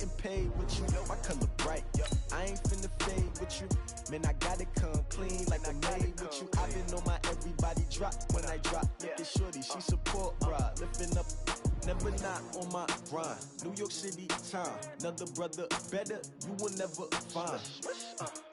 getting paid with you, my color bright. I ain't finna fade with you. Man, I gotta come clean like I made with you. I've been on my everybody drop when I drop. Look at shorty, she support bride. Lifting up, never not on my grind. New York City time, another brother better, you will never find.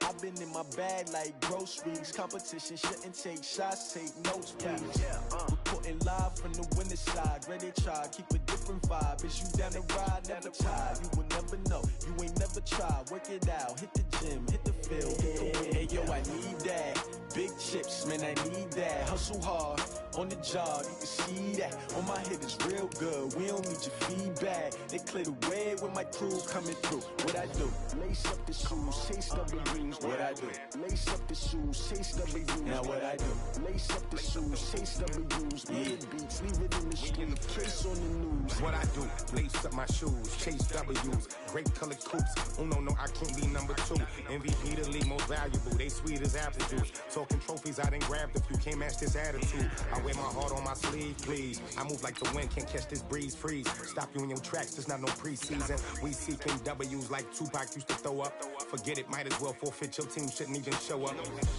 I've been in my bag like groceries. Competition shouldn't take shots, take notes, please. Reporting live from the winning side. Ready to try, keep a different vibe. Is you down the ride, never tired. You will never know, you ain't never tried. Work it out, hit the gym, hit the field, hit the win. Hey yo, I need that. Big chips, man, I need that. Hustle hard, on the job, you can see that. On my hit is real good, we don't need your feedback. They clear the way with my crew coming through. What I do? Lace up the shoes, chase W's. What I do? Lace up the shoes, chase W's. Now what I do? Lace up the shoes, chase W's. Mid beats, leave it in the street, case on the news. What I do? Lace up my shoes, chase W's. Great colored coops. Oh no, I can't be number 2. MVP the league most valuable. They sweet as apple juice. Talking trophies I done grabbed if you can't match this attitude. I wear my heart on my sleeve, please. I move like the wind, can't catch this breeze, freeze. Stop you in your tracks, there's not no preseason. We seeking W's like Tupac used to throw up. Forget it, might as well forfeit, your team shouldn't even show up.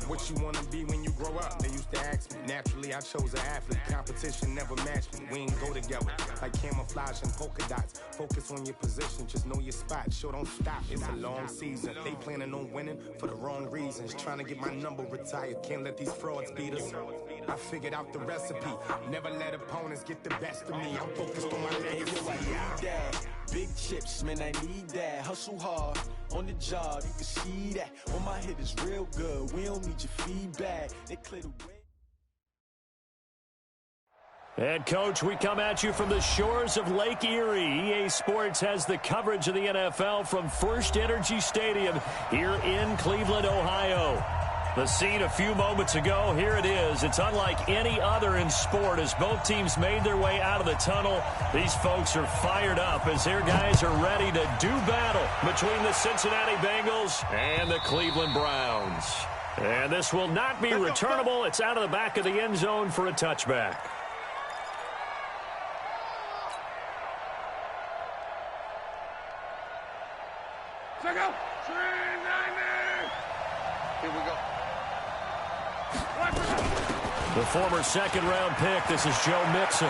What you wanna be when you grow up? They used to ask me. Naturally, I chose an athlete. Competition never matched me. We ain't go together like camouflage and polka dots. Focus on your position, just know your spot. Sure, don't stop, it's a long season. They planning on winning for the wrong reasons. Trying to get my number retired, can't let these frauds beat us. I figured out the recipe. Never let opponents get the best of me. I'm focused on my legacy. I need that. Big chips, man, I need that. Hustle hard, on the job, you can see that. On my hit is real good, we don't need your feedback. They clear the way. And, Coach, we come at you from the shores of Lake Erie. EA Sports has the coverage of the NFL from First Energy Stadium here in Cleveland, Ohio. The scene a few moments ago, here it is. It's unlike any other in sport as both teams made their way out of the tunnel. These folks are fired up as their guys are ready to do battle between the Cincinnati Bengals and the Cleveland Browns. And this will not be returnable. It's out of the back of the end zone for a touchback. Check out. 390. Here we go. The former second-round pick, this is Joe Mixon.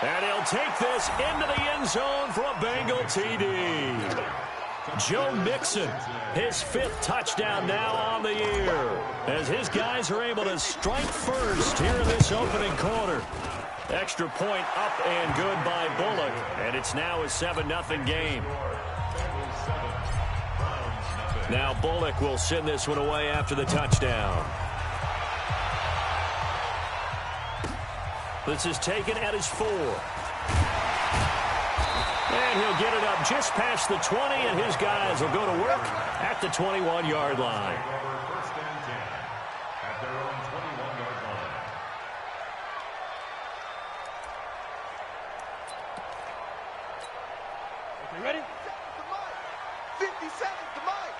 And he'll take this into the end zone for a Bengal TD. Joe Mixon, his 5th touchdown now on the year, as his guys are able to strike first here in this opening quarter. Extra point up and good by Bullock, and it's now a 7-0 game. Now Bullock will send this one away after the touchdown. This is taken at his 4. And he'll get it up just past the 20, and his guys will go to work at the 21-yard line. You ready? 57,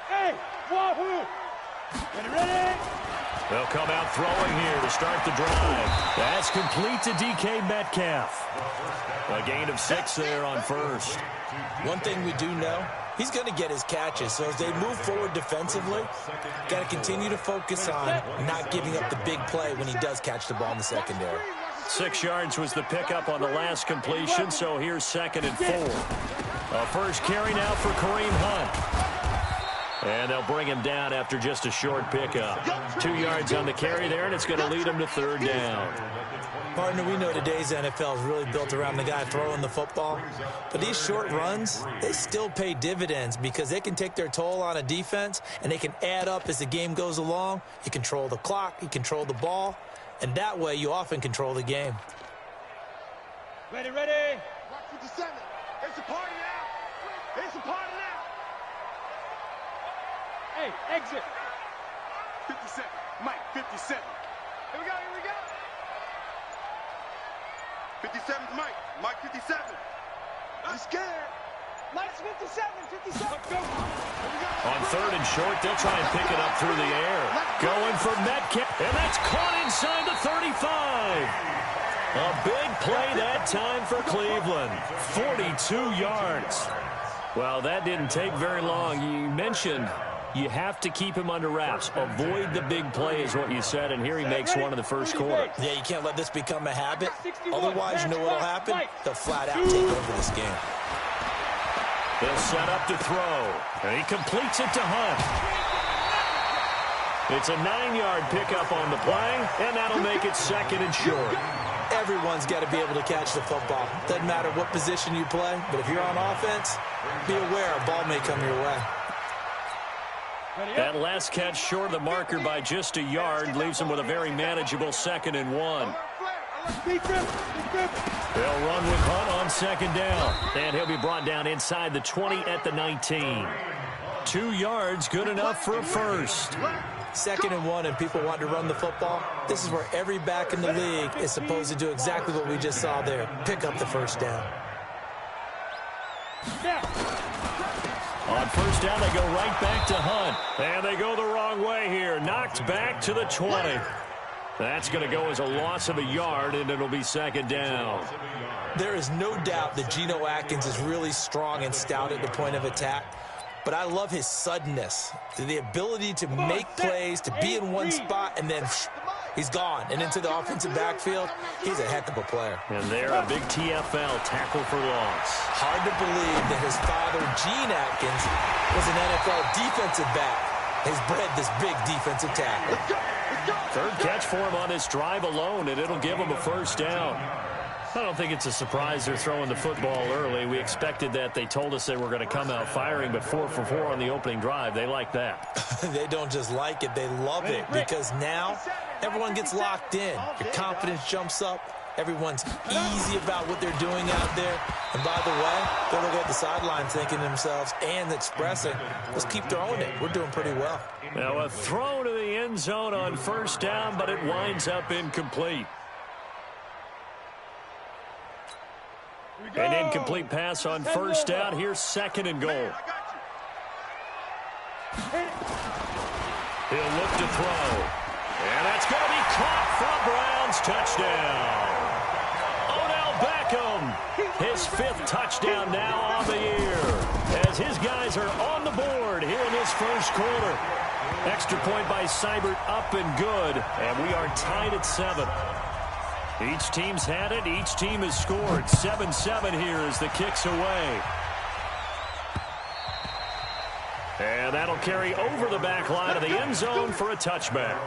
hey, wahoo! Ready? They'll come out throwing here to start the drive. That's complete to DK Metcalf. A gain of 6 there on first. One thing we do know, he's going to get his catches. So as they move forward defensively, got to continue to focus on not giving up the big play when he does catch the ball in the secondary. 6 yards was the pickup on the last completion, so here's 2nd and 4. A first carry now for Kareem Hunt. And they'll bring him down after just a short pickup. 2 yards on the carry there, and it's going to lead him to 3rd down. Partner, we know today's NFL is really built around the guy throwing the football. But these short runs, they still pay dividends because they can take their toll on a defense, and they can add up as the game goes along. You control the clock, you control the ball, and that way you often control the game. Ready? Block 57. It's a party now. It's a party now. Hey, exit. 57. Mike, 57. Here we go. 57's Mike. Mike, 57. I'm scared. Mike's 57. Let's go. On 3rd and short, they'll try and pick it up through the air. Going for Metcalf, and that's caught inside the 35. A big play that time for Cleveland. 42 yards. Well, that didn't take very long. You mentioned you have to keep him under wraps. Avoid the big play is what you said, and here he makes one in the first quarter. Yeah, you can't let this become a habit. Otherwise, you know what will happen? They'll flat out take over this game. They'll set up to throw, and he completes it to Hunt. It's a 9-yard pickup on the play, and that'll make it second and short. Everyone's got to be able to catch the football. Doesn't matter what position you play, but if you're on offense, be aware a ball may come your way. That last catch short of the marker by just a yard leaves him with a very manageable 2nd and 1. They'll run with Hunt on 2nd down, and he'll be brought down inside the 20 at the 19. 2 yards, good enough for a first. 2nd and 1, and people want to run the football. This is where every back in the league is supposed to do exactly what we just saw there. Pick up the first down. On first down, they go right back to Hunt. And they go the wrong way here. Knocked back to the 20. That's going to go as a loss of a yard, and it'll be 2nd down. There is no doubt that Geno Atkins is really strong and stout at the point of attack. But I love his suddenness, the ability to make plays, to be in one spot, and then he's gone. And into the offensive backfield, he's a heck of a player. And there, a big TFL, tackle for loss. Hard to believe that his father, Gene Atkins, was an NFL defensive back. Has bred this big defensive tackle. 3rd catch for him on this drive alone, and it'll give him a first down. I don't think it's a surprise they're throwing the football early. We expected that. They told us they were going to come out firing, but 4 for 4 on the opening drive. They like that. They don't just like it. They love it because now everyone gets locked in. Your confidence jumps up. Everyone's easy about what they're doing out there. And by the way, they're looking at the sidelines thinking to themselves and expressing, let's keep throwing it. We're doing pretty well. Now a throw to the end zone on first down, but it winds up incomplete. An incomplete pass on first down. Here's 2nd and goal. He'll look to throw. And that's going to be caught for a Browns touchdown. Odell Beckham, his 5th touchdown now on the year. As his guys are on the board here in this first quarter. Extra point by Seibert up and good. And we are tied at 7. Each team's had it. Each team has scored. 7-7 here as the kick's away. And that'll carry over the back line of the end zone for a touchback.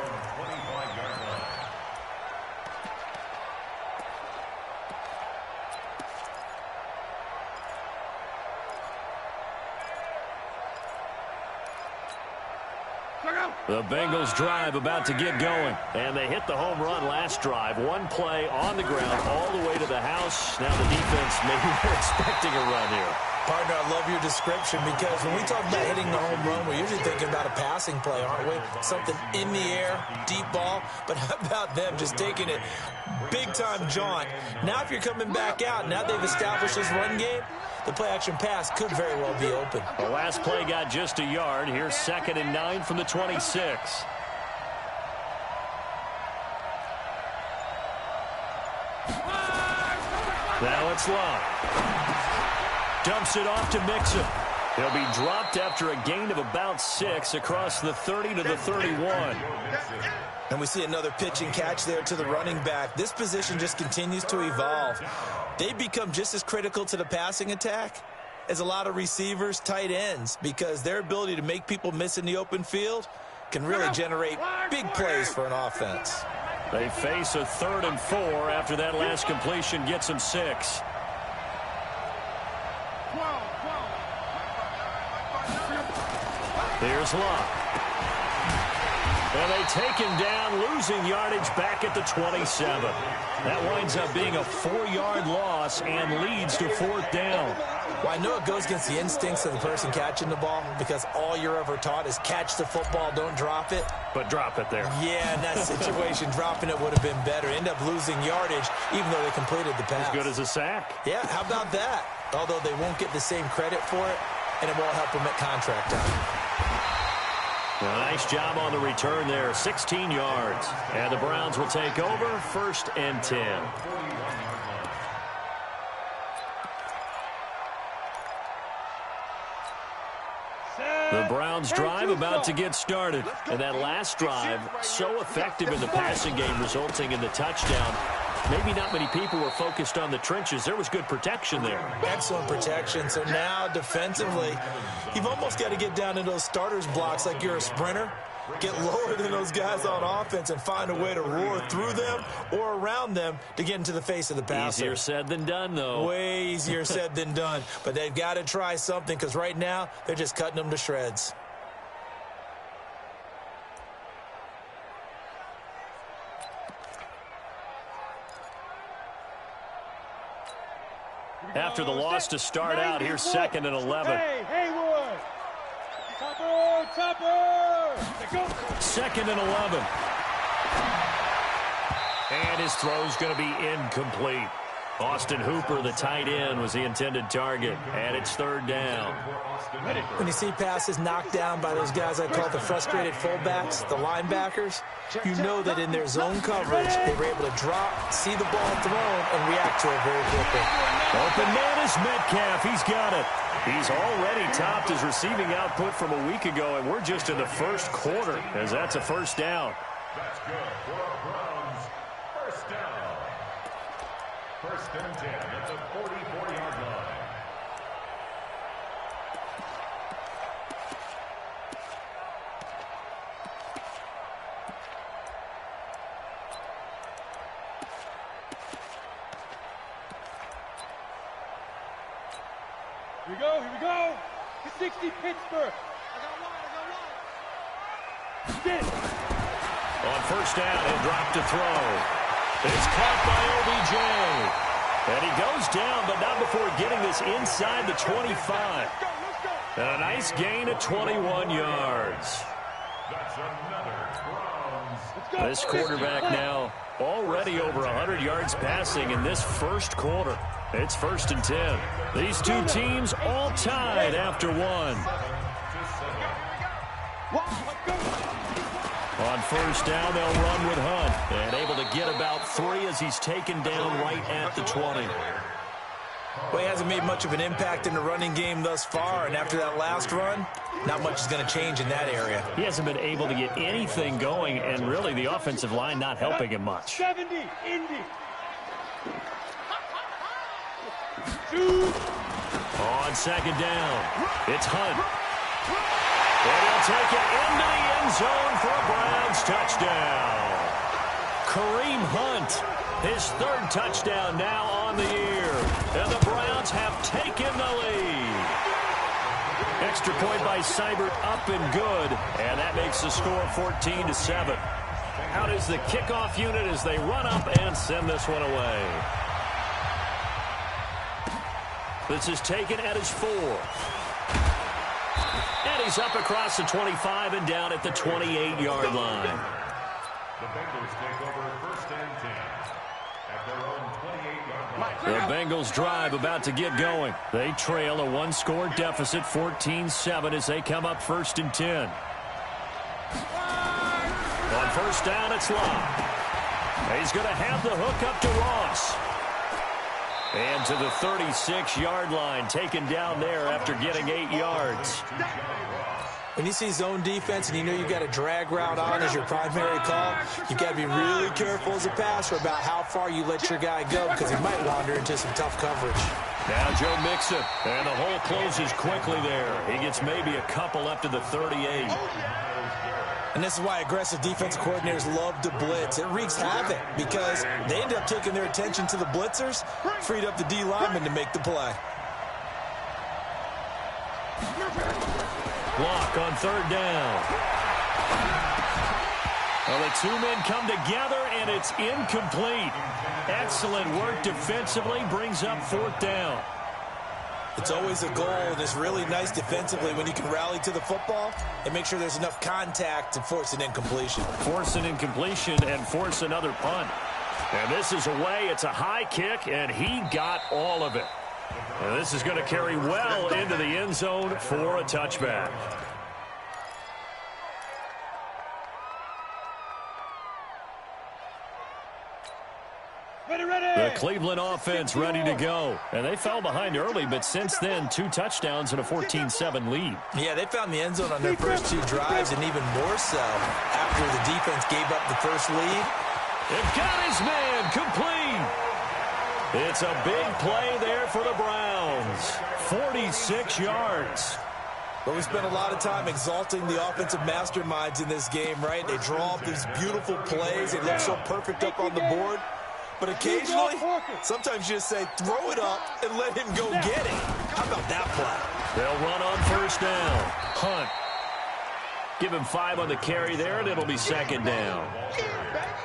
The Bengals drive about to get going. And they hit the home run last drive. One play on the ground all the way to the house. Now the defense, maybe they're expecting a run here. Partner, I love your description because when we talk about hitting the home run, we're usually thinking about a passing play, aren't we? Something in the air, deep ball. But how about them just taking it big-time jaunt? Now if you're coming back out, now they've established this run game, the play-action pass could very well be open. The last play got just a yard. Here's 2nd and 9 from the 26. Now it's Love. Dumps it off to Mixon. He'll be dropped after a gain of about 6 across the 30 to the 31. And we see another pitch and catch there to the running back. This position just continues to evolve. They become just as critical to the passing attack as a lot of receivers, tight ends, because their ability to make people miss in the open field can really generate big plays for an offense. They face a 3rd and 4 after that last completion gets them 6. Here's Love. And they take him down, losing yardage back at the 27. That winds up being a 4-yard loss and leads to 4th down. Well, I know it goes against the instincts of the person catching the ball because all you're ever taught is catch the football, don't drop it. But drop it there. Yeah, in that situation, dropping it would have been better. End up losing yardage even though they completed the pass. As good as a sack. Yeah, how about that? Although they won't get the same credit for it, and it won't help them at contract time. Nice job on the return there, 16 yards. And the Browns will take over, 1st and 10. The Browns drive about to get started. And that last drive, so effective in the passing game, resulting in the touchdown. Maybe not many people were focused on the trenches. There was good protection there. Excellent protection. So now defensively, you've almost got to get down in those starters blocks like you're a sprinter. Get lower than those guys on offense and find a way to roar through them or around them to get into the face of the passer. Easier said than done, though. Way easier said than done. But they've got to try something because right now they're just cutting them to shreds. After the loss to start out, here's 2nd and 11. Hey, Haywood! Topper! 2nd and 11. And his throw's going to be incomplete. Austin Hooper, the tight end, was the intended target. And it's 3rd down. When you see passes knocked down by those guys I call the frustrated fullbacks, the linebackers, you know that in their zone coverage, they were able to drop, see the ball thrown, and react to it very quickly. Open man is Metcalf. He's got it. He's already topped his receiving output from a week ago, and we're just in the 1st quarter, as that's a 1st down. That's good for our Browns. 1st down. 1st and 10 at the 44-yard line. Here we go. 60 Pittsburgh. Spin. On 1st down, he'll drop to throw. It's caught by OBJ. And he goes down, but not before getting this inside the 25. And a nice gain of 21 yards. That's another Browns. This quarterback now already over 100 yards passing in this 1st quarter. It's 1st and 10. These two teams all tied after one. On 1st down, they'll run with Hunt. And able to get about 3 as he's taken down right at the 20. Well, he hasn't made much of an impact in the running game thus far, and after that last run, not much is going to change in that area. He hasn't been able to get anything going, and really the offensive line not helping him much. 70, Indy. 2. On 2nd down, it's Hunt. And he'll take it into the end zone for a Browns touchdown. Kareem Hunt, his 3rd touchdown now on the year. And the Browns have taken the lead. Extra point by Seibert, up and good. And that makes the score 14-7. Out is the kickoff unit as they run up and send this one away. This is taken at his 4. And he's up across the 25 and down at the 28-yard line. The Bengals take over 1st and 10 at their own 28-yard line. The Bengals drive about to get going. They trail a 1-score deficit, 14-7, as they come up 1st and 10. On 1st down, it's Locke. He's going to have the hook up to Ross. And to the 36-yard line, taken down there after getting 8 yards. When you see zone defense and you know you've got a drag route on as your primary call, you've got to be really careful as a passer about how far you let your guy go because he might wander into some tough coverage. Now Joe Mixon, and the hole closes quickly there. He gets maybe a couple up to the 38. And this is why aggressive defensive coordinators love to blitz. It wreaks havoc because they end up taking their attention to the blitzers, freed up the D lineman to make the play. Block on 3rd down. Well, the 2 men come together, and it's incomplete. Excellent work defensively, brings up 4th down. It's always a goal, and it's really nice defensively when you can rally to the football and make sure there's enough contact to force an incompletion. Force an incompletion and force another punt. And this is away. It's a high kick, and he got all of it. And this is going to carry well into the end zone for a touchback. The Cleveland offense ready to go. And they fell behind early, but since then, 2 touchdowns and a 14-7 lead. Yeah, they found the end zone on their first 2 drives, and even more so after the defense gave up the first lead. They've got his man complete. It's a big play there for the Browns. 46 yards. But we spent a lot of time exalting the offensive masterminds in this game, right? They draw up these beautiful plays. They look so perfect up on the board. But occasionally, sometimes you just say, throw it up and let him go get it. How about that play? They'll run on first down. Hunt. Give him 5 on the carry there, and it'll be second down.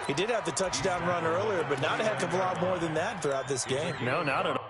He did have the touchdown run earlier, but not a heck of a lot more than that throughout this game. No, not at all.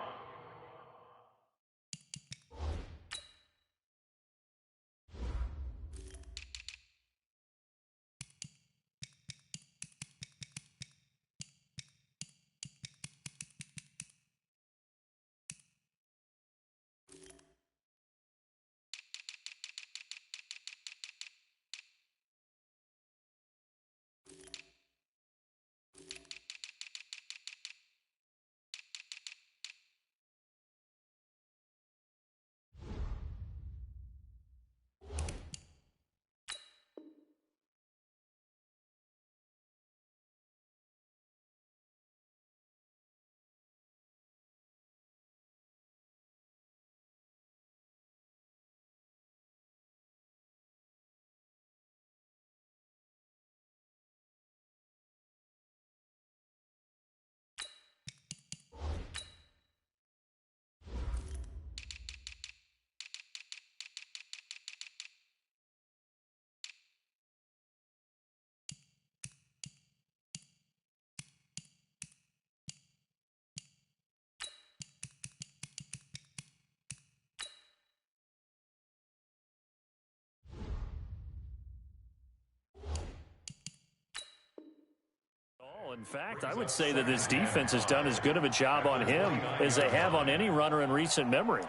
In fact, I would say that this defense has done as good of a job on him as they have on any runner in recent memory.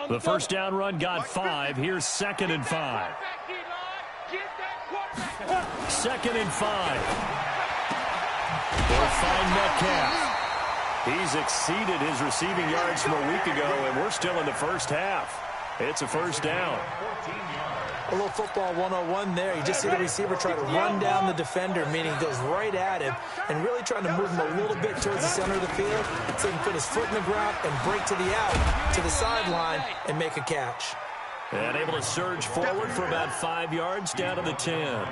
The first down run got 5. Here's 2nd and 5. 2nd and 5. They'll find Metcalf. He's exceeded his receiving yards from a week ago, and we're still in the first half. It's a first down. A little football 101 there. You just see the receiver try to run down the defender, meaning he goes right at him and really trying to move him a little bit towards the center of the field so he can put his foot in the ground and break to the out, to the sideline, and make a catch. And able to surge forward for about 5 yards down to the 10.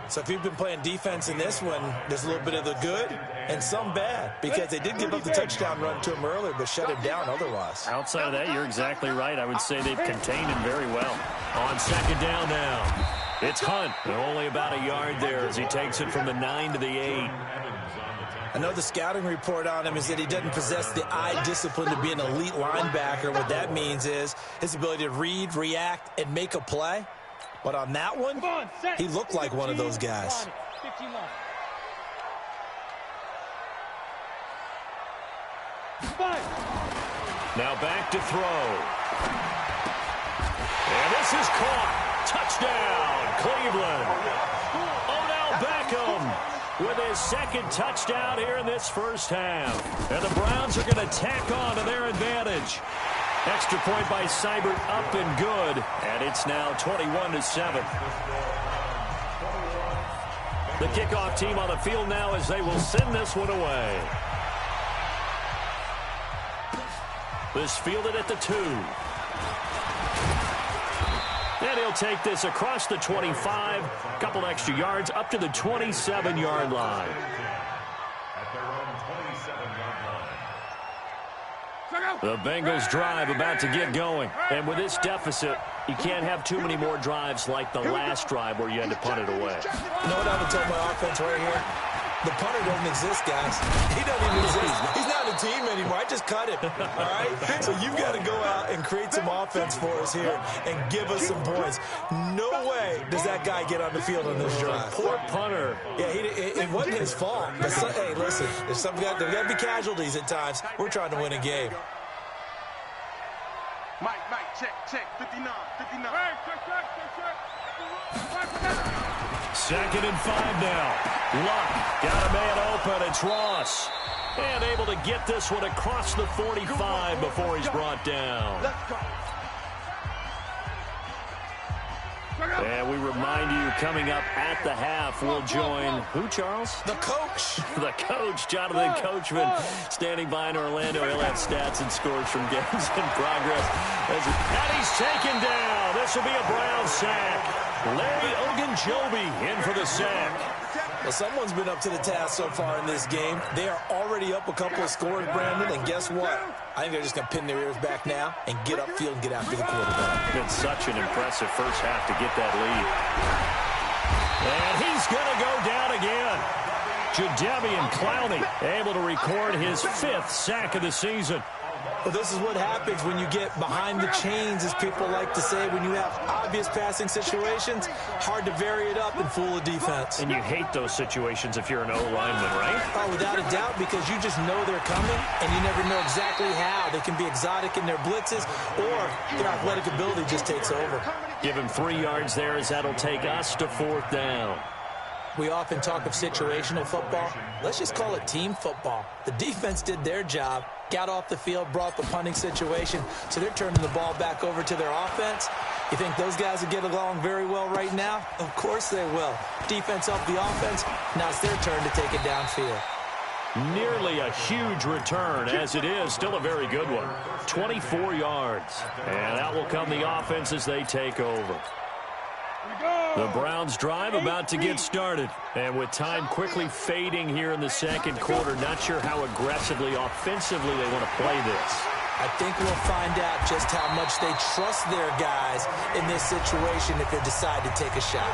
So if you've been playing defense in this one, there's a little bit of the good and some bad, because they did give up the touchdown run to him earlier, but shut him down otherwise. Outside of that, you're exactly right. I would say they've contained him very well. On second down now, it's Hunt. Only about a yard there as he takes it from the 9 to the 8. I know the scouting report on him is that he doesn't possess the eye discipline to be an elite linebacker. What that means is his ability to read, react, and make a play. But on that one, he looked like one of those guys. Now back to throw. And this is caught. Touchdown, Cleveland. Odell Beckham with his 2nd touchdown here in this first half. And the Browns are going to tack on to their advantage. Extra point by Seibert, up and good. And it's now 21-7. The kickoff team on the field now as they will send this one away. This fielded at the 2. And he'll take this across the 25. A couple extra yards up to the 27-yard line. The Bengals drive about to get going. And with this deficit, you can't have too many more drives like the last drive where you had to punt it away. You know what I would tell my offense right here? The punter doesn't exist, guys. He doesn't even exist. He's not a team anymore. I just cut him, all right? So you've got to go out and create some offense for us here and give us some points. No way does that guy get on the field on this drive. Poor punter. Yeah, it wasn't his fault. But hey, listen, there's got to be casualties at times. We're trying to win a game. Mike, check, 59. Second and 5 now. Luck got a man open. It's Ross. And able to get this one across the 45 before he's brought down. And we remind you, coming up at the half, we'll join who, Charles? The coach. The coach, Jonathan Coachman, standing by in Orlando. He'll have stats and scores from games in progress. And he's taken down. This will be a Brown sack. Larry Ogunjobi in for the sack. Well, someone's been up to the task so far in this game. They are already up a couple of scores, Brandon, and guess what? I think they're just going to pin their ears back now and get upfield and get after the quarterback. It's been such an impressive first half to get that lead. And he's going to go down again. Jadeveon Clowney able to record his 5th sack of the season. Well, this is what happens when you get behind the chains, as people like to say. When you have obvious passing situations, hard to vary it up and fool a defense. And you hate those situations if you're an O-lineman, right? Oh, without a doubt, because you just know they're coming, and you never know exactly how. They can be exotic in their blitzes, or their athletic ability just takes over. Give him 3 yards there, as that'll take us to 4th down. We often talk of situational football. Let's just call it team football. The defense did their job, got off the field, brought the punting situation, so they're turning the ball back over to their offense. You think those guys will get along very well right now? Of course they will. Defense helped the offense. Now it's their turn to take it downfield. Nearly a huge return, as it is. Still a very good one. 24 yards. And that will come the offense as they take over. The Browns drive about to get started. And with time quickly fading here in the second quarter, not sure how aggressively, offensively they want to play this. I think we'll find out just how much they trust their guys in this situation if they decide to take a shot.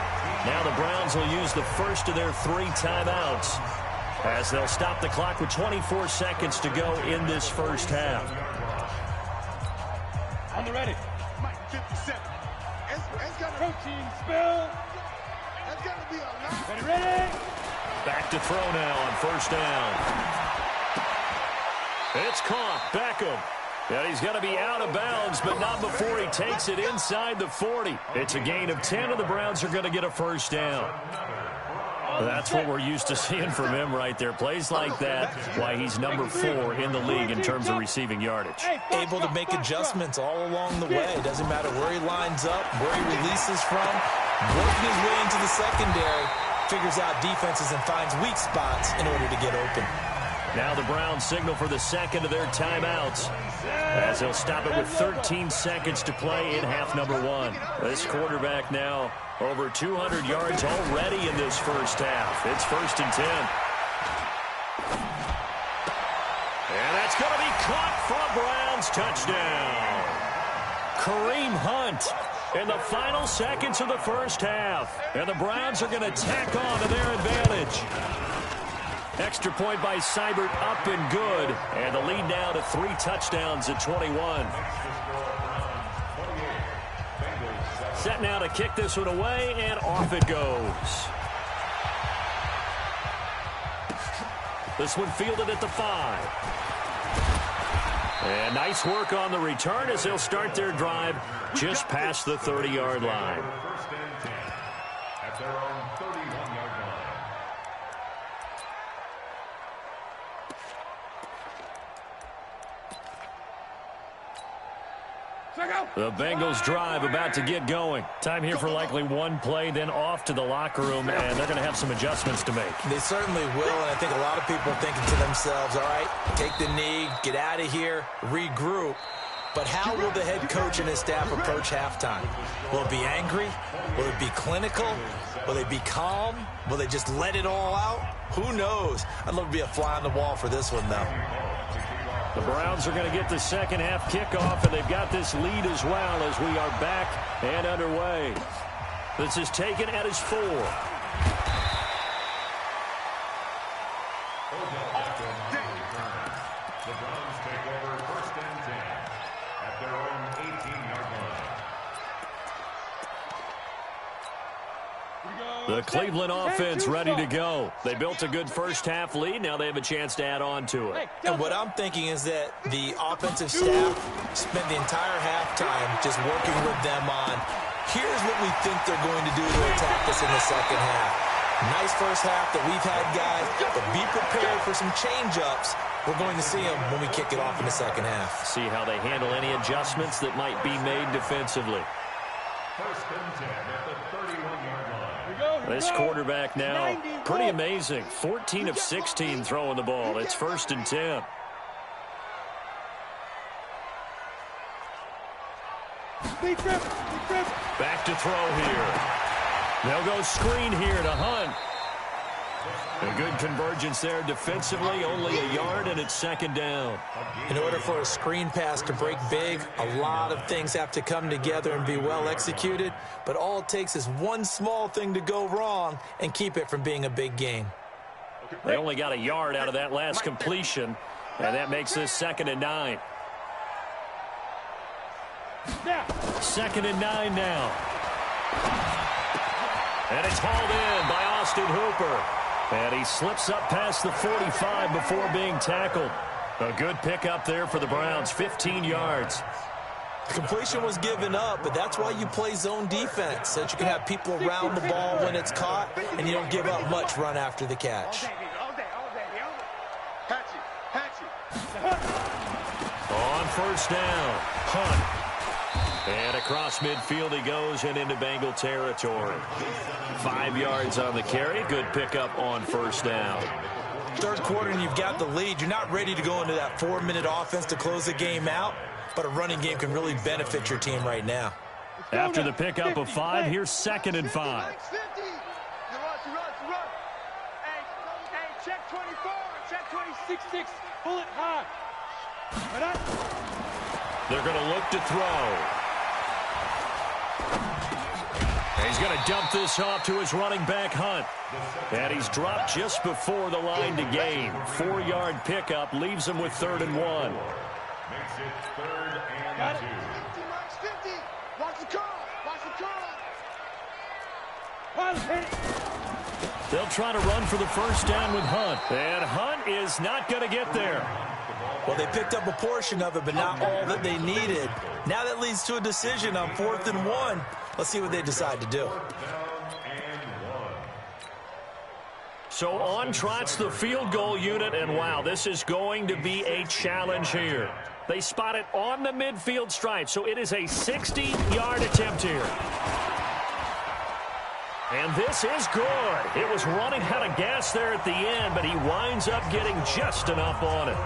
Now the Browns will use the first of their 3 timeouts, as they'll stop the clock with 24 seconds to go in this first half. On the ready. Mike, 57. It's got protein spill. That's got to be a lot. Ready? Back to throw now on first down. It's caught. Beckham. And he's going to be out of bounds, but not before he takes it inside the 40. It's a gain of 10, and the Browns are going to get a first down. That's what we're used to seeing from him right there. Plays like that, why he's number 4 in the league in terms of receiving yardage. Able to make adjustments all along the way. Doesn't matter where he lines up, where he releases from. Working his way into the secondary, figures out defenses and finds weak spots in order to get open. Now the Browns signal for the second of their timeouts, as they'll stop it with 13 seconds to play in half number 1. This quarterback now over 200 yards already in this first half. It's 1st and 10. And that's going to be caught for a Browns touchdown. Kareem Hunt in the final seconds of the first half. And the Browns are going to tack on to their advantage. Extra point by Seibert, up and good. And the lead now to 3 touchdowns at 21. Set now to kick this one away, and off it goes. This one fielded at the 5. And nice work on the return as they'll start their drive just past the 30-yard line. At their own 31-yard line. The Bengals drive about to get going. Time here for likely one play, then off to the locker room, and they're going to have some adjustments to make. They certainly will, and I think a lot of people are thinking to themselves, all right, take the knee, get out of here, regroup. But how will the head coach and his staff approach halftime? Will it be angry? Will it be clinical? Will they be calm? Will they just let it all out? Who knows? I'd love to be a fly on the wall for this one, though. The Browns are going to get the second half kickoff, and they've got this lead as well as we are back and underway. This is taken at his 4. The Browns take over 1st and 10 at their own 18-yard line. The Cleveland offense ready to go. They built a good first half lead. Now they have a chance to add on to it. And what I'm thinking is that the offensive staff spent the entire halftime just working with them on, here's what we think they're going to do to attack us in the second half. Nice first half that we've had, guys, but be prepared for some change-ups. We're going to see them when we kick it off in the second half. See how they handle any adjustments that might be made defensively. First and 10 at the 31-yard line. This quarterback now, pretty amazing. 14 of 16 throwing the ball. It's first and 10. Back to throw here. They'll go screen here to Hunt. A good convergence there defensively, only a yard, and it's second down. In order for a screen pass to break big, a lot of things have to come together and be well executed, but all it takes is one small thing to go wrong and keep it from being a big game. They only got a yard out of that last completion, and that makes this second and 9. Second and 9 now. And it's hauled in by Austin Hooper. And he slips up past the 45 before being tackled. A good pickup there for the Browns, 15 yards. The completion was given up, but that's why you play zone defense, so that you can have people around the ball when it's caught, and you don't give up much run after the catch. On first down, Hunt. And across midfield he goes and into Bengal territory. 5 yards on the carry. Good pickup on first down. Third quarter and you've got the lead. You're not ready to go into that 4-minute offense to close the game out, but a running game can really benefit your team right now. After the pickup of 5, here's second and 5. Check 24, check 26, pull it high. They're going to look to throw. He's going to dump this off to his running back, Hunt. And he's dropped just before the line to gain. 4-yard pickup leaves him with 3rd and 1. Makes it 3rd and 2. 50, watch the curl, watch the curl. They'll try to run for the first down with Hunt. And Hunt is not going to get there. Well, they picked up a portion of it, but not all that they needed. Now that leads to a decision on 4th and 1. Let's see what they decide to do. So on trots the field goal unit, and wow, this is going to be a challenge here. They spot it on the midfield stripe, so it is a 60-yard attempt here. And this is good. It was running out of gas there at the end, but he winds up getting just enough on it.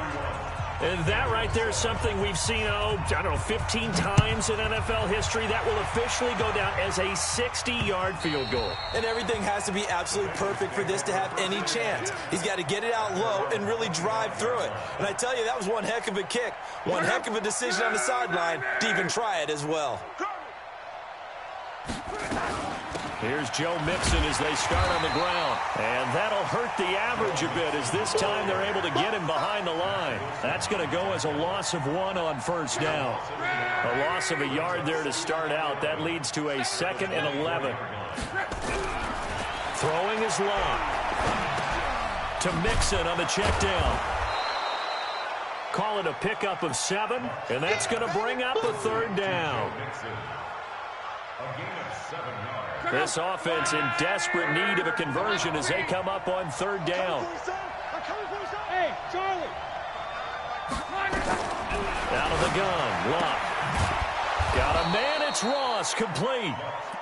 And that right there is something we've seen, 15 times in NFL history. That will officially go down as a 60-yard field goal. And everything has to be absolutely perfect for this to have any chance. He's got to get it out low and really drive through it. And I tell you, that was one heck of a kick. One heck of a decision on the sideline to even try it as well. Here's Joe Mixon as they start on the ground. And that'll hurt the average a bit as this time they're able to get him behind the line. That's going to go as a loss of 1 on first down. A loss of a yard there to start out. That leads to a 2nd and 11. Throwing is long. To Mixon on the check down. Call it a pickup of 7, and that's going to bring up a 3rd down. A gain of 7 yards. This offense in desperate need of a conversion as they come up on 3rd down. Hey, Charlie. Out of the gun, Luck. Got a man, it's Ross, complete.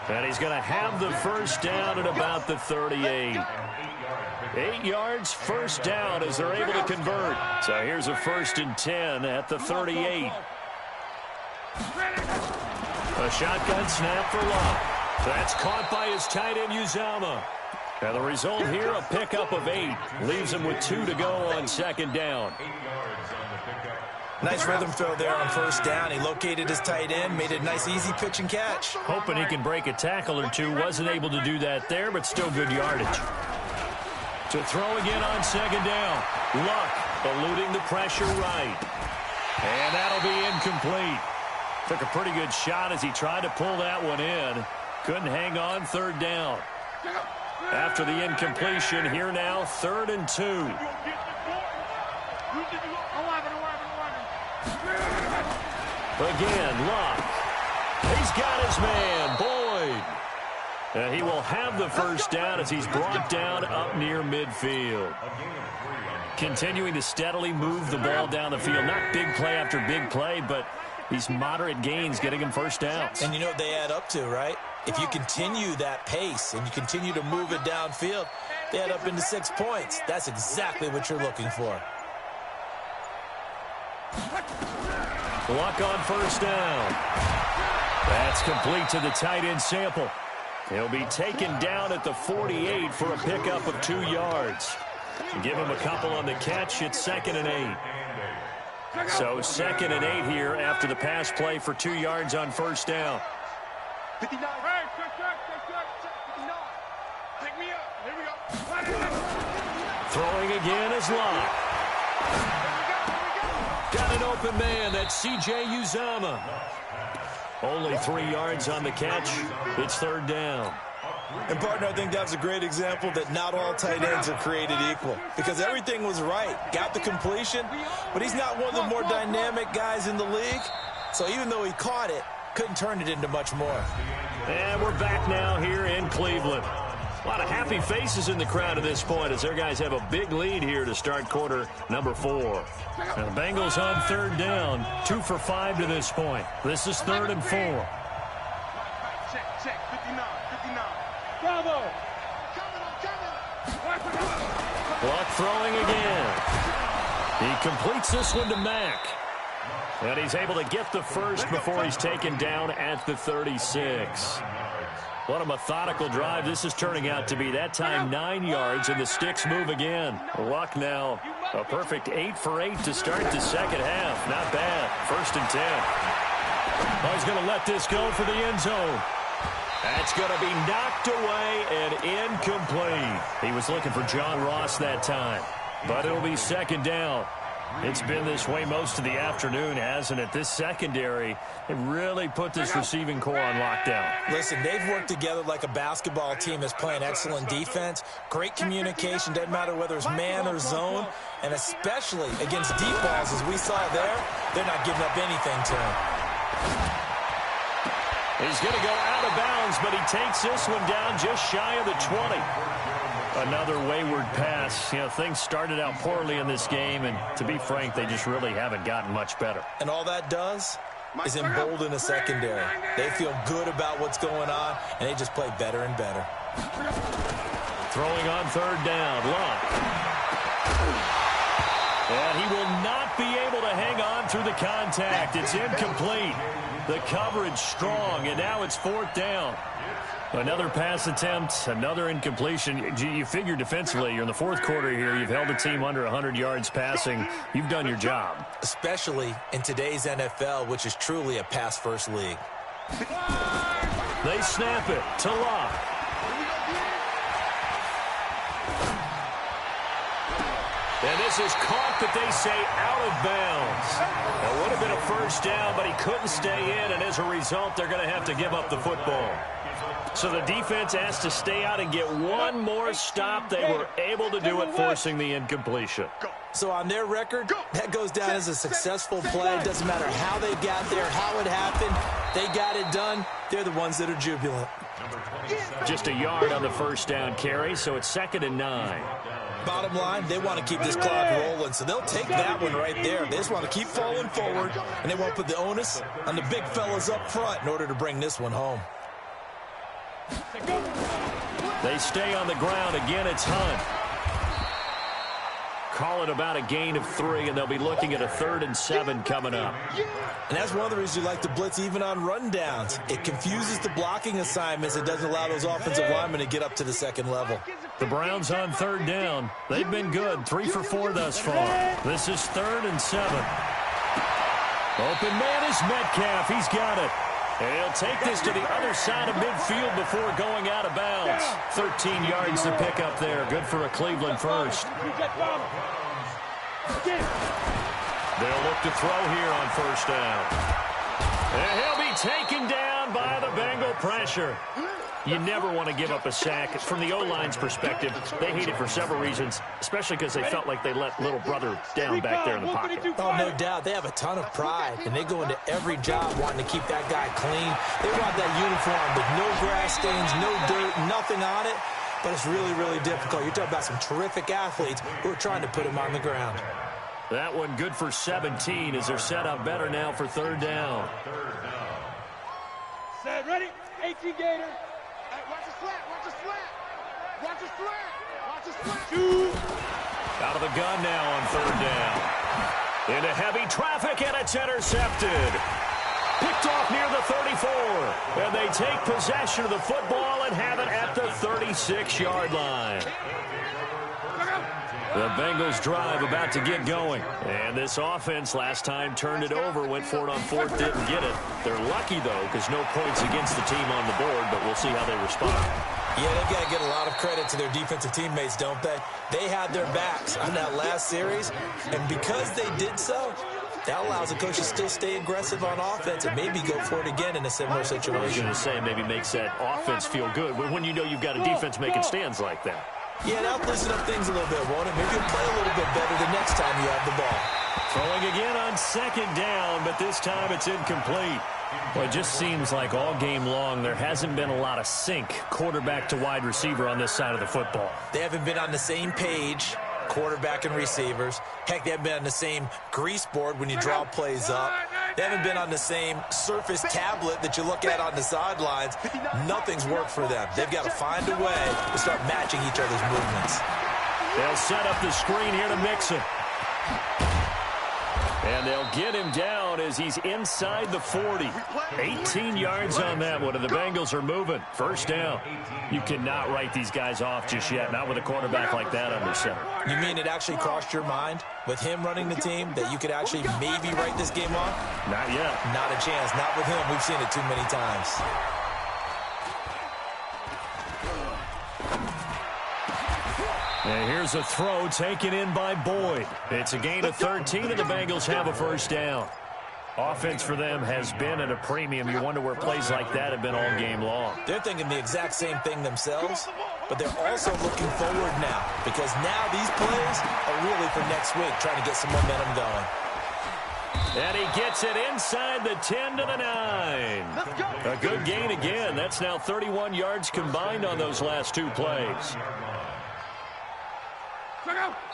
And he's going to have the first down at about the 38. 8 yards, first down as they're able to convert. So here's a 1st and 10 at the 38. A shotgun snap for Luck. That's caught by his tight end, Uzama. And the result here, a pickup of 8. Leaves him with 2 to go on 2nd down. 8 yards on the pickup. Nice rhythm throw there on first down. He located his tight end, made it a nice, easy pitch and catch. Hoping he can break a tackle or two. Wasn't able to do that there, but still good yardage. To throw again on 2nd down. Luck eluding the pressure right. And that'll be incomplete. Took a pretty good shot as he tried to pull that one in. Couldn't hang on 3rd down. After the incompletion, here now, 3rd and 2. Again, Luck. He's got his man, Boyd. He will have the first down as he's brought down up near midfield. Continuing to steadily move the ball down the field. Not big play after big play, but these moderate gains getting him first downs. And you know what they add up to, right? If you continue that pace and you continue to move it downfield, they add up into 6 points. That's exactly what you're looking for. Luck on first down. That's complete to the tight end Sample. He'll be taken down at the 48 for a pickup of 2 yards. Give him a couple on the catch. It's 2nd and 8. So 2nd and 8 here after the pass play for 2 yards on first down. 59. Hey, take me up. Here we go. Throwing again is Locke. Got an open man. That's C.J. Uzama. Only 3 yards on the catch. It's 3rd down. And, partner, I think that's a great example that not all tight ends are created equal. Because everything was right. Got the completion, but he's not one of the more dynamic guys in the league. So even though he caught it, couldn't turn it into much more. And we're back now here in Cleveland. A lot of happy faces in the crowd at this point as their guys have a big lead here to start quarter number 4. Now the Bengals on 3rd down, 2 for 5 to this point. This is 3rd and 4. Check, 59. Bravo! Luck throwing again. He completes this one to Mack. And he's able to get the first before he's taken down at the 36. What a methodical drive this is turning out to be. That time 9 yards, and the sticks move again. Luck now a perfect 8 for 8 to start the second half. Not bad. 1st and 10. Oh, he's going to let this go for the end zone. That's going to be knocked away and incomplete. He was looking for John Ross that time, but it'll be 2nd down. It's been this way most of the afternoon, hasn't it? This secondary, they really put this receiving core on lockdown. Listen, they've worked together like a basketball team that's playing excellent defense. Great communication, doesn't matter whether it's man or zone. And especially against deep balls, as we saw there, they're not giving up anything to him. He's going to go out of bounds, but he takes this one down just shy of the 20. Another wayward pass. You know, things started out poorly in this game, and to be frank, they just really haven't gotten much better. And all that does is embolden a secondary. They feel good about what's going on, and they just play better and better. Throwing on 3rd down, Luck. And he will not be able to hang on through the contact. It's incomplete. The coverage strong, and now it's 4th down. Another pass attempt, another incompletion. You figure defensively, you're in the 4th quarter here. You've held the team under 100 yards passing. You've done your job. Especially in today's NFL, which is truly a pass-first league. They snap it to Locke. And this is caught, but they say out of bounds. It would have been a first down, but he couldn't stay in, and as a result, they're going to have to give up the football. So the defense has to stay out and get one more stop. They were able to do it, forcing the incompletion. So on their record, that goes down as a successful play. It doesn't matter how they got there, how it happened. They got it done. They're the ones that are jubilant. Just a yard on the first down carry, so it's 2nd and 9. Bottom line, they want to keep this clock rolling, so they'll take that one right there. They just want to keep falling forward, and they want to put the onus on the big fellas up front in order to bring this one home. They stay on the ground. Again, it's Hunt. Call it about a gain of 3, and they'll be looking at a 3rd and 7 coming up. And that's one of the reasons you like to blitz even on rundowns. It confuses the blocking assignments. It doesn't allow those offensive linemen to get up to the 2nd level. The Browns on 3rd down. They've been good. 3 for 4 thus far. This is 3rd and 7. Open man is Metcalf. He's got it. And he'll take this to the other side of midfield before going out of bounds. 13 yards to pick up there. Good for a Cleveland first. They'll look to throw here on first down. And he'll be taken down by the Bengal pressure. You never want to give up a sack. From the O-line's perspective, they hate it for several reasons, especially because they felt like they let little brother down back there in the pocket. Oh, no doubt. They have a ton of pride, and they go into every job wanting to keep that guy clean. They want that uniform with no grass stains, no dirt, nothing on it, but it's really, really difficult. You're talking about some terrific athletes who are trying to put him on the ground. That one good for 17 as they're set up better now for third down. Set, ready? 18 Gator. Hey, watch the slant, watch the slant. Watch the slant, watch the slant. Two. Out of the gun now on third down. Into heavy traffic, and it's intercepted. Picked off near the 34. And they take possession of the football and have it at the 36-yard line. The Bengals drive about to get going. And this offense last time turned it over, went for it on fourth, didn't get it. They're lucky, though, because no points against the team on the board, but we'll see how they respond. Yeah, they've got to get a lot of credit to their defensive teammates, don't they? They had their backs on that last series, and because they did so, that allows the coach to still stay aggressive on offense and maybe go for it again in a similar situation. I was going to say, maybe makes that offense feel good, but when you know you've got a defense making stands like that. Yeah, that'll loosen up things a little bit, won't it? Maybe you'll play a little bit better the next time you have the ball. Throwing again on second down, but this time it's incomplete. Well, it just seems like all game long there hasn't been a lot of sync quarterback to wide receiver on this side of the football. They haven't been on the same page, quarterback and receivers. Heck, they haven't been on the same grease board when you draw plays up. They haven't been on the same surface tablet that you look at on the sidelines. Nothing's worked for them. They've got to find a way to start matching each other's movements. They'll set up the screen here to Mixon. And they'll get him down as he's inside the 40. 18 yards on that one, and the Bengals are moving. First down. You cannot write these guys off just yet, not with a quarterback like that under center. You mean it actually crossed your mind with him running the team that you could actually maybe write this game off? Not yet. Not a chance. Not with him. We've seen it too many times. And here's a throw taken in by Boyd. It's a gain of 13, and the Bengals have a first down. Offense for them has been at a premium. You wonder where plays like that have been all game long. They're thinking the exact same thing themselves, but they're also looking forward now because now these plays are really for next week, trying to get some momentum going. And he gets it inside the 10 to the 9. A good gain again. That's now 31 yards combined on those last two plays.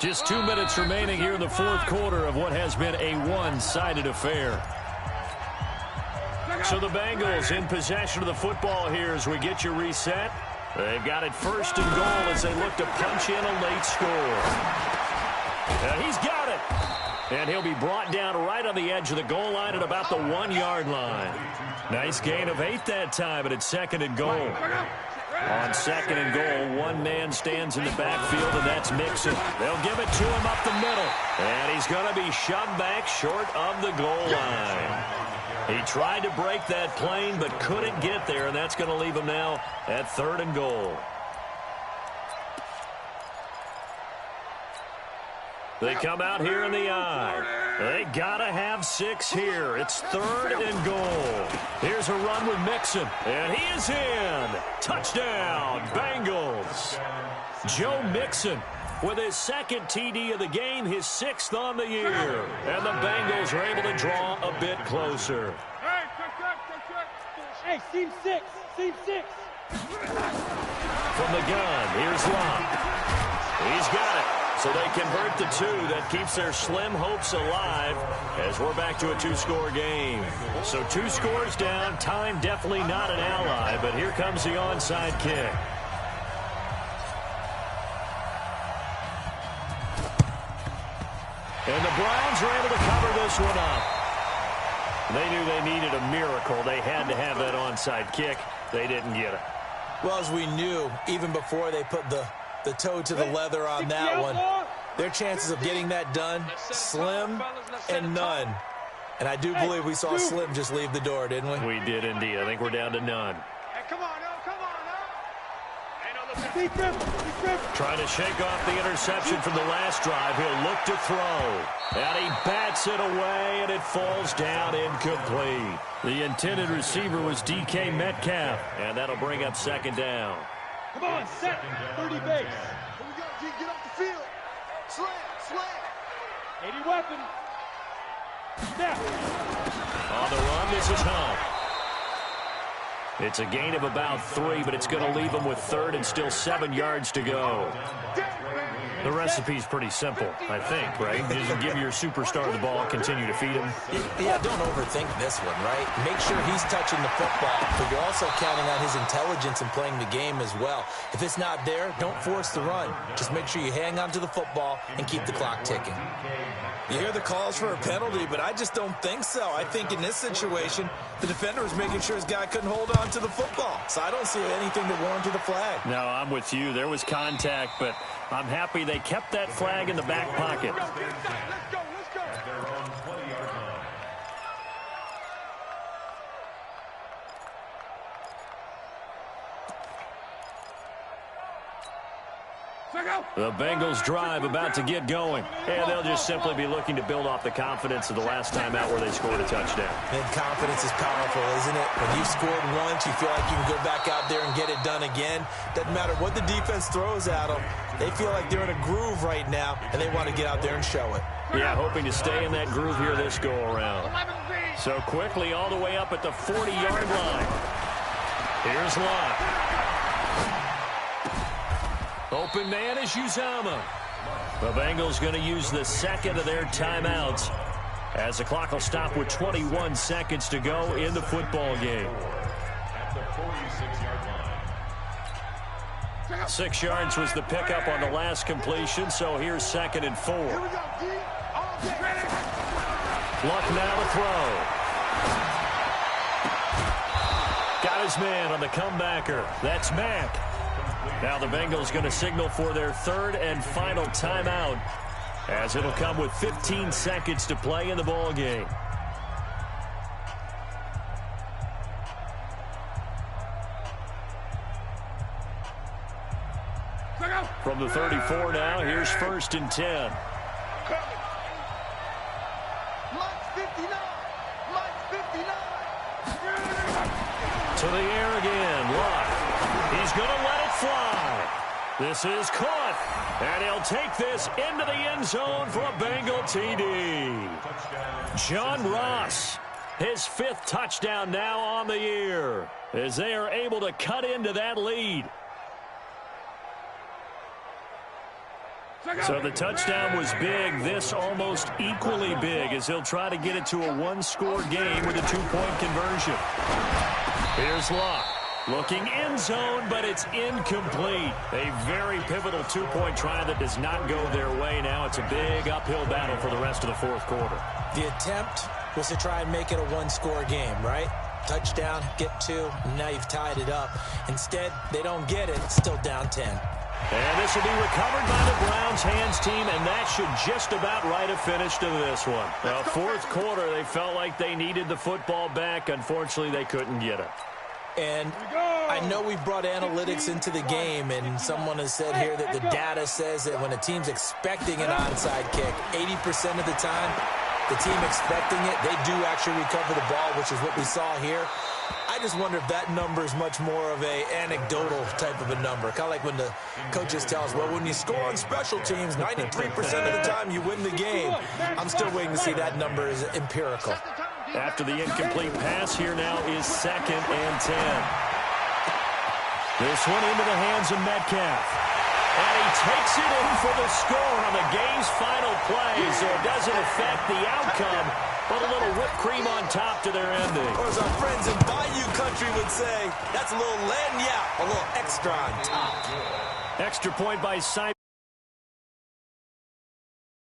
Just 2 minutes remaining here in the fourth quarter of what has been a one-sided affair. So the Bengals in possession of the football here as we get you reset. They've got it first and goal as they look to punch in a late score. And he's got it. And he'll be brought down right on the edge of the goal line at about the 1-yard line. Nice gain of 8 that time, but it's second and goal. On second and goal, one man stands in the backfield, and that's Mixon. They'll give it to him up the middle. And he's going to be shoved back short of the goal line. He tried to break that plane, but couldn't get there, and that's going to leave him now at third and goal. They come out here in the I. They got to have 6 here. It's third and goal. Here's a run with Mixon, and he is in. Touchdown, Bengals. Joe Mixon with his second TD of the game, his 6th on the year. And the Bengals are able to draw a bit closer. Hey, seam 6, seam 6. From the gun, here's Locke. He's got it. So they convert the 2. That keeps their slim hopes alive as we're back to a 2-score game. So 2 scores down. Time definitely not an ally, but here comes the onside kick. And the Browns are able to cover this one up. They knew they needed a miracle. They had to have that onside kick. They didn't get it. Well, as we knew, even before they put the toe to the leather on that one, their chances of getting that done, slim and none. And I do believe we saw Slim just leave the door, didn't we? We did indeed. I think we're down to none. Hey, come on, come on, Trying to shake off the interception from the last drive. He'll look to throw. And he bats it away, and it falls down incomplete. The intended receiver was DK Metcalf, and that'll bring up second down. Come on, set. 30 base. Here we go, G. Get off the field. Slam. 80 weapon. Snap. On the run, this is Hunt. It's a gain of about 3, but it's going to leave him with third and still 7 yards to go. The recipe's pretty simple, I think, right? Just give your superstar the ball, continue to feed him. Yeah, don't overthink this one, right? Make sure he's touching the football, but you're also counting on his intelligence in playing the game as well. If it's not there, don't force the run. Just make sure you hang on to the football and keep the clock ticking. You hear the calls for a penalty, but I just don't think so. I think in this situation, the defender was making sure his guy couldn't hold on to the football. So I don't see anything that warranted a flag. No, I'm with you. There was contact, but I'm happy they kept that flag in the back pocket. Let's go. The Bengals drive about to get going. And they'll just simply be looking to build off the confidence of the last time out where they scored a touchdown. And confidence is powerful, isn't it? When you've scored once, you feel like you can go back out there and get it done again. Doesn't matter what the defense throws at them. They feel like they're in a groove right now, and they want to get out there and show it. Yeah, hoping to stay in that groove here this go-around. So quickly all the way up at the 40-yard line. Here's Locke. Open man is Uzama. The Bengals going to use the second of their timeouts as the clock will stop with 21 seconds to go in the football game. At the 46-yard line. 6 yards was the pickup on the last completion, so here's 2nd and 4. Here we go, G. Luck now to throw. Got his man on the comebacker. That's Mack. Now the Bengals going to signal for their third and final timeout as it'll come with 15 seconds to play in the ball game. From the 34 now, here's 1st and 10. To the air again, Locke. He's going to let it fly. This is caught, and he'll take this into the end zone for a Bengal TD. John Ross, his 5th touchdown now on the year, as they are able to cut into that lead. So the touchdown was big. This almost equally big as he'll try to get it to a one-score game with a 2-point conversion. Here's Locke. Looking end zone, but it's incomplete. A very pivotal 2-point try that does not go their way now. It's a big uphill battle for the rest of the 4th quarter. The attempt was to try and make it a one-score game, right? Touchdown, get 2, and now you've tied it up. Instead, they don't get it. It's still down 10. And this will be recovered by the Browns hands team, and that should just about write a finish to this one. Now, 4th quarter, they felt like they needed the football back. Unfortunately, they couldn't get it. And I know we've brought analytics into the game, and someone has said here that the data says that when a team's expecting an onside kick, 80% of the time, the team expecting it, they do actually recover the ball, which is what we saw here. I just wonder if that number is much more of a anecdotal type of a number. Kind of like when the coaches tell us, well, when you score on special teams, 93% of the time you win the game. I'm still waiting to see that number is empirical. After the incomplete pass, here now is 2nd and 10. This one into the hands of Metcalf. And he takes it in for the score on the game's final play, so it doesn't affect the outcome, but a little whipped cream on top to their ending. Or as our friends in Bayou Country would say, that's a little lagniappe, a little extra on top. Extra point by Simon.